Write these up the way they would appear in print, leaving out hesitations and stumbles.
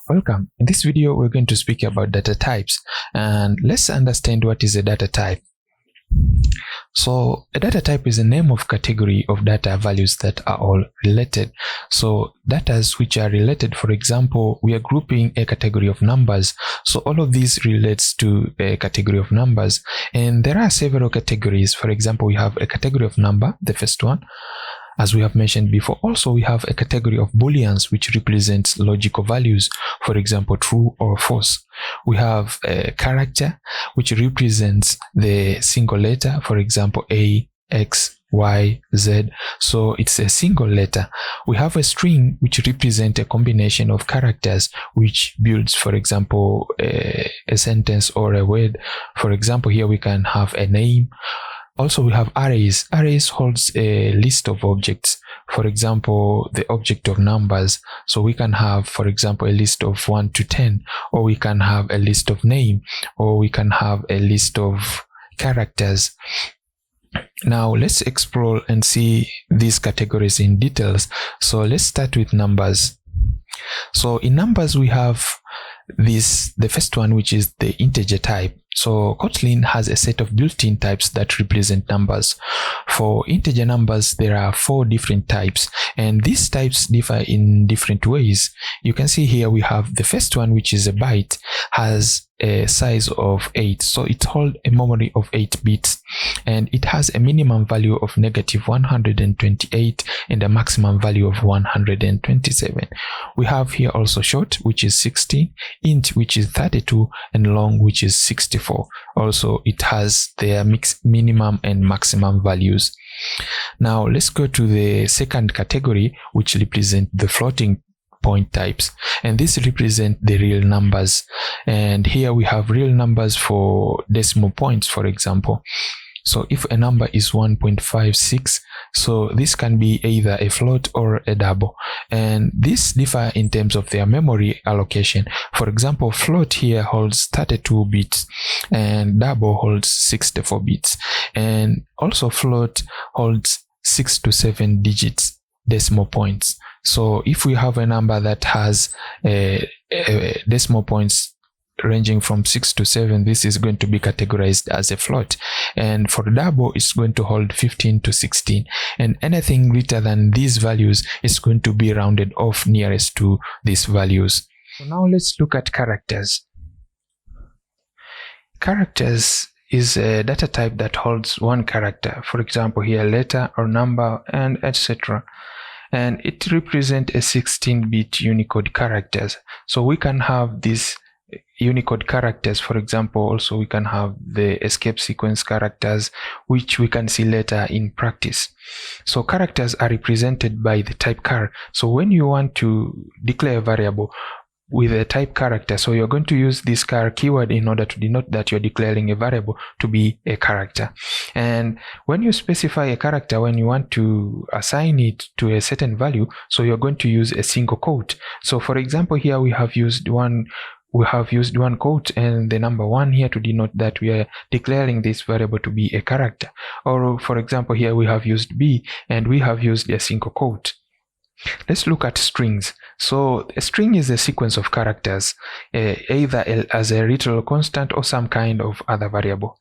Welcome. In this video, we're going to speak about data types, and let's understand what is a data type. So a data type is a name of category of data values that are all related. So data which are related, for example, we are grouping a category of numbers. So all of these relates to a category of numbers, and there are several categories. For example, we have a category of number, the first one, as we have mentioned before. Also, we have a category of booleans, which represents logical values, for example, true or false. We have a character, which represents the single letter, for example, A, X, Y, Z. So it's a single letter. We have a string, which represents a combination of characters, which builds, for example, a sentence or a word. For example, here we can have a name. Also, we have arrays. Arrays holds a list of objects. For example, the object of numbers. So we can have, for example, a list of 1 to 10, or we can have a list of name, or we can have a list of characters. Now let's explore and see these categories in details. So let's start with numbers. So in numbers, we have the first one, which is the integer type. So Kotlin has a set of built-in types that represent numbers. For integer numbers, there are 4 different types, and these types differ in different ways. You can see here we have the first one, which is a byte, has a size of 8, so it holds a memory of 8 bits, and it has a minimum value of -128 and a maximum value of 127. We have here also short, which is 16, int, which is 32, and long, which is 64. Also, it has their minimum and maximum values. Now let's go to the second category, which represent the floating point types, and this represent the real numbers. And here we have real numbers for decimal points, for example. So if a number is 1.56, so this can be either a float or a double, and this differ in terms of their memory allocation. For example, float here holds 32 bits and double holds 64 bits, and also float holds 6 to 7 digits decimal points. So if we have a number that has decimal points ranging from 6 to 7, this is going to be categorized as a float, and for double it's going to hold 15 to 16, and anything greater than these values is going to be rounded off nearest to these values. So now let's look at characters. Characters is a data type that holds one character, for example here letter or number, and etc., and it represents a 16-bit Unicode characters. So we can have these Unicode characters. For example, also we can have the escape sequence characters, which we can see later in practice. So characters are represented by the type char. So when you want to declare a variable with a type character, so you're going to use this char keyword in order to denote that you're declaring a variable to be a character. And when you specify a character, when you want to assign it to a certain value, so you're going to use a single quote. So for example, here we have used one quote and the number 1 here to denote that we are declaring this variable to be a character. Or for example, here we have used B and we have used a single quote. Let's look at strings. So a string is a sequence of characters, either as a literal constant or some kind of other variable.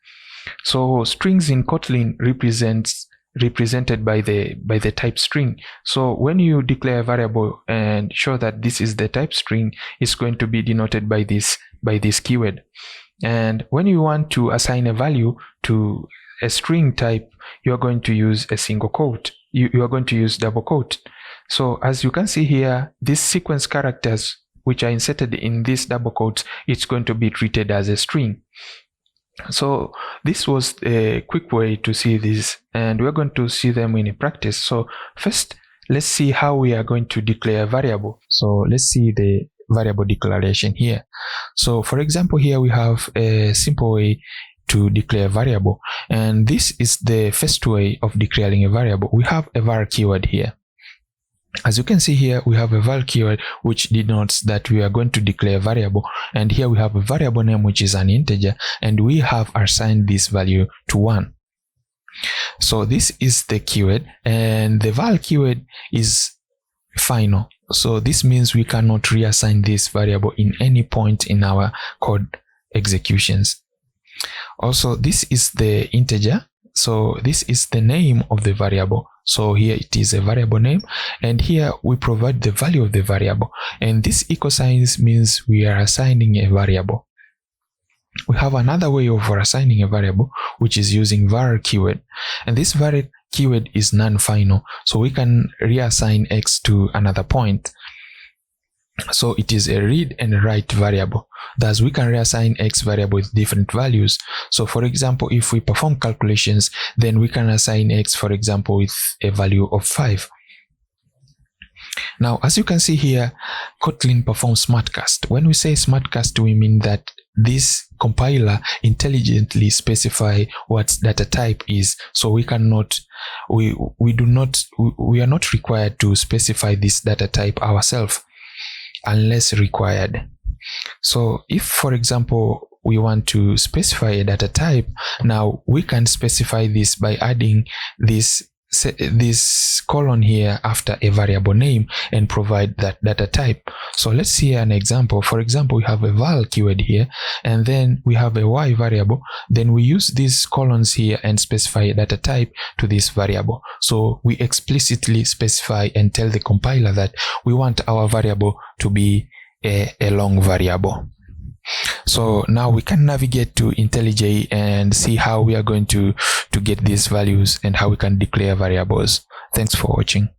So strings in Kotlin represented by the type string. So when you declare a variable and show that this is the type string, it's going to be denoted by this keyword. And when you want to assign a value to a string type, you are going to use a single quote. You are going to use double quote. So as you can see here, these sequence characters which are inserted in this double quotes, it's going to be treated as a string. So this was a quick way to see this, and we're going to see them in a practice. So first, let's see how we are going to declare a variable. So let's see the variable declaration here. So for example, here we have a simple way to declare a variable, and this is the first way of declaring a variable. We have a var keyword here. As you can see here, we have a var keyword which denotes that we are going to declare a variable, and here we have a variable name which is an integer, and we have assigned this value to 1. So this is the keyword, and the var keyword is final. So this means we cannot reassign this variable in any point in our code executions. Also, this is the integer. So this is the name of the variable. So here it is a variable name, and here we provide the value of the variable. And this equal signs means we are assigning a variable. We have another way of assigning a variable, which is using var keyword. And this var keyword is non-final, so we can reassign x to another point. So it is a read and write variable. Thus, we can reassign x variable with different values. So for example, if we perform calculations, then we can assign x, for example, with a value of 5. Now, as you can see here, Kotlin performs smartcast. When we say smartcast, we mean that this compiler intelligently specify what data type is. So we are not required to specify this data type ourselves unless required. So if, for example, we want to specify a data type, now we can specify this by adding this colon here after a variable name and provide that data type. So let's see an example. For example, we have a val keyword here, and then we have a y variable. Then we use these colons here and specify a data type to this variable. So we explicitly specify and tell the compiler that we want our variable to be a long variable. So now we can navigate to IntelliJ and see how we are going to get these values and how we can declare variables. Thanks for watching.